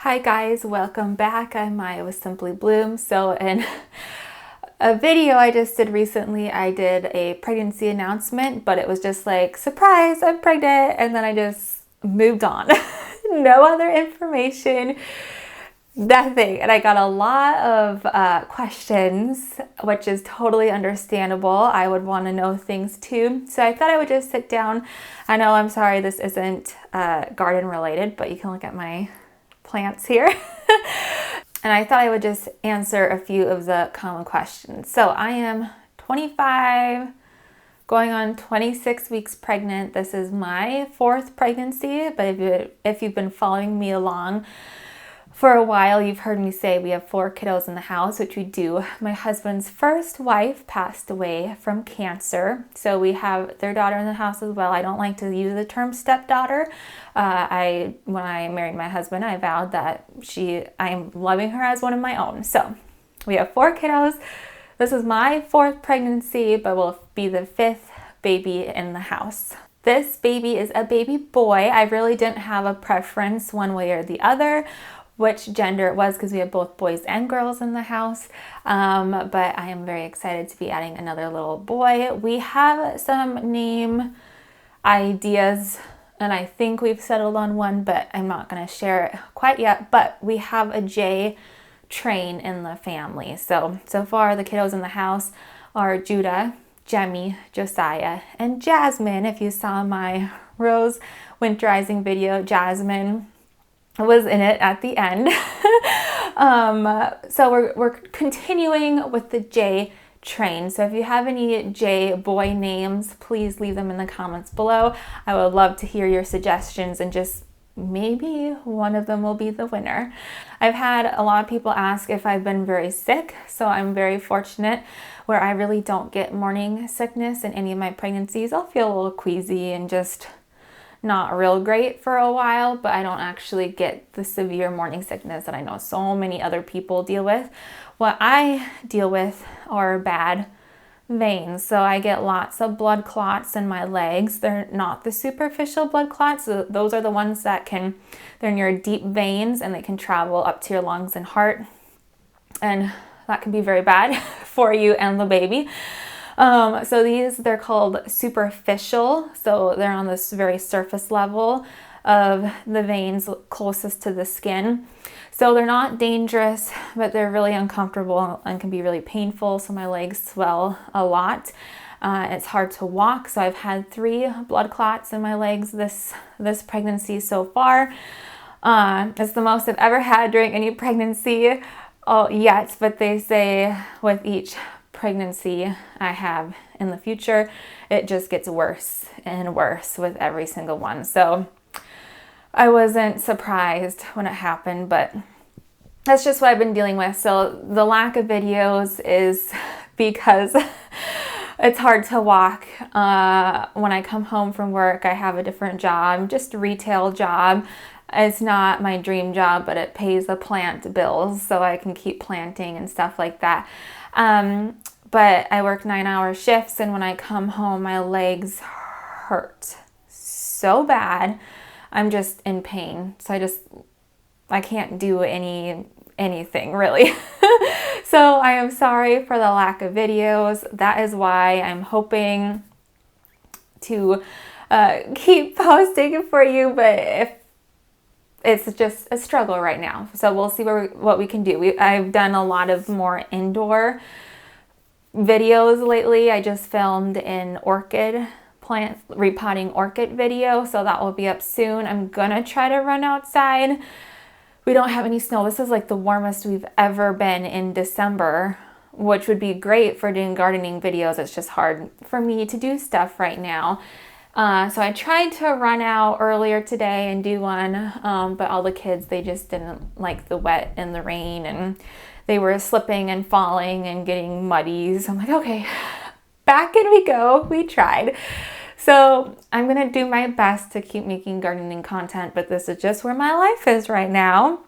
Hi guys, welcome back. I'm Maya with Simply Bloom. So in a video I just did recently, I did a pregnancy announcement, but it was just like, surprise, I'm pregnant, and then I just moved on. No other information, nothing. And I got a lot of questions, which is totally understandable. I would want to know things too. So I thought I would just sit down. I know, I'm sorry, this isn't garden related, but you can look at my plants here. And I thought I would just answer a few of the common questions. So I am 25, going on 26 weeks pregnant. This is my fourth pregnancy, but if you've been following me along for a while, you've heard me say we have 4 kiddos in the house, which we do. My husband's first wife passed away from cancer, so we have their daughter in the house as well. I don't like to use the term stepdaughter. When I married my husband, I vowed that I'm loving her as one of my own. So we have 4 kiddos. This is my 4th pregnancy, but will be the 5th baby in the house. This baby is a baby boy. I really didn't have a preference one way or the other which gender it was, because we have both boys and girls in the house, but I am very excited to be adding another little boy. We have some name ideas, and I think we've settled on one, but I'm not going to share it quite yet. But we have a J train in the family. So far the kiddos in the house are Judah, Jemmy, Josiah, and Jasmine. If you saw my rose winterizing video, Jasmine was in it at the end. So we're continuing with the J train. So if you have any J boy names, please leave them in the comments below. I would love to hear your suggestions, and just maybe one of them will be the winner. I've had a lot of people ask if I've been very sick, so I'm very fortunate where I really don't get morning sickness in any of my pregnancies. I'll feel a little queasy and just not real great for a while, but I don't actually get the severe morning sickness that I know so many other people deal with. What I deal with are bad veins. So I get lots of blood clots in my legs. They're not the superficial blood clots. Those are the ones that they're in your deep veins, and they can travel up to your lungs and heart. And that can be very bad for you and the baby. So they're called superficial. So they're on this very surface level of the veins closest to the skin. So they're not dangerous, but they're really uncomfortable and can be really painful. So my legs swell a lot. It's hard to walk. So I've had 3 blood clots in my legs this pregnancy so far. It's the most I've ever had during any pregnancy yet, but they say with each pregnancy I have in the future, it just gets worse and worse with every single one. So I wasn't surprised when it happened, but that's just what I've been dealing with. So the lack of videos is because it's hard to walk. When I come home from work, I have a different job, just a retail job. It's not my dream job, but it pays the plant bills, so I can keep planting and stuff like that. But I work 9-hour shifts, and when I come home, my legs hurt so bad. I'm just in pain. So I can't do anything really. So I am sorry for the lack of videos. That is why I'm hoping to keep posting for you, but it's just a struggle right now. So we'll see what we can do. I've done a lot of more indoor videos lately. I just filmed an orchid plant repotting orchid video, so that will be up soon. I'm gonna try to run outside. We don't have any snow. This is like the warmest we've ever been in December, which would be great for doing gardening videos. It's just hard for me to do stuff right now. So I tried to run out earlier today and do one, but all the kids, they just didn't like the wet and the rain, and they were slipping and falling and getting muddy. So I'm like, okay, back in we go. We tried. So I'm going to do my best to keep making gardening content, but this is just where my life is right now.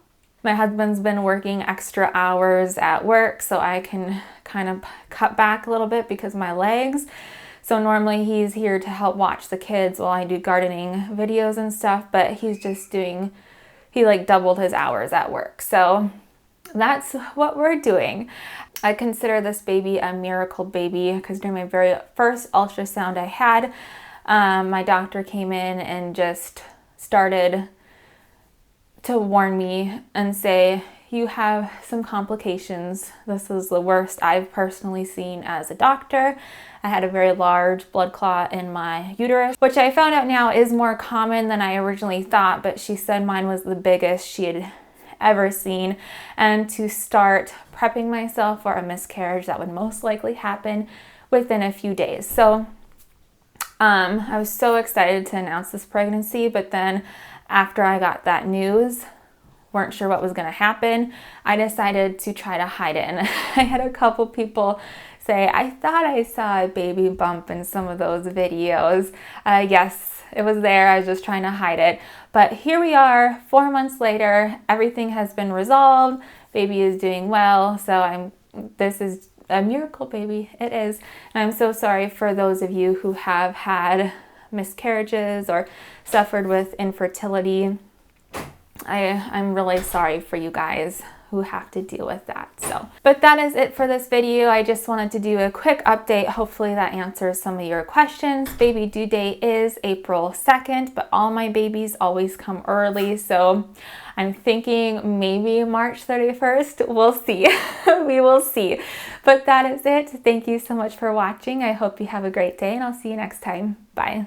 My husband's been working extra hours at work, so I can kind of cut back a little bit because of my legs. So normally he's here to help watch the kids while I do gardening videos and stuff, but he's he like doubled his hours at work. So that's what we're doing. I consider this baby a miracle baby because during my very first ultrasound I had, my doctor came in and just started to warn me and say, you have some complications. This is the worst I've personally seen as a doctor. I had a very large blood clot in my uterus, which I found out now is more common than I originally thought, but she said mine was the biggest she had ever seen, and to start prepping myself for a miscarriage that would most likely happen within a few days. So I was so excited to announce this pregnancy, but then after I got that news, weren't sure what was going to happen, I decided to try to hide it. And I had a couple people say, I thought I saw a baby bump in some of those videos. Yes, it was there. I was just trying to hide it. But here we are, 4 months later, everything has been resolved. Baby is doing well. So this is a miracle baby. It is. And I'm so sorry for those of you who have had miscarriages or suffered with infertility. I'm really sorry for you guys who have to deal with that. But that is it for this video. I just wanted to do a quick update. Hopefully that answers some of your questions. Baby due date is April 2nd, but all my babies always come early. So I'm thinking maybe March 31st. We'll see. We will see. But that is it. Thank you so much for watching. I hope you have a great day, and I'll see you next time. Bye.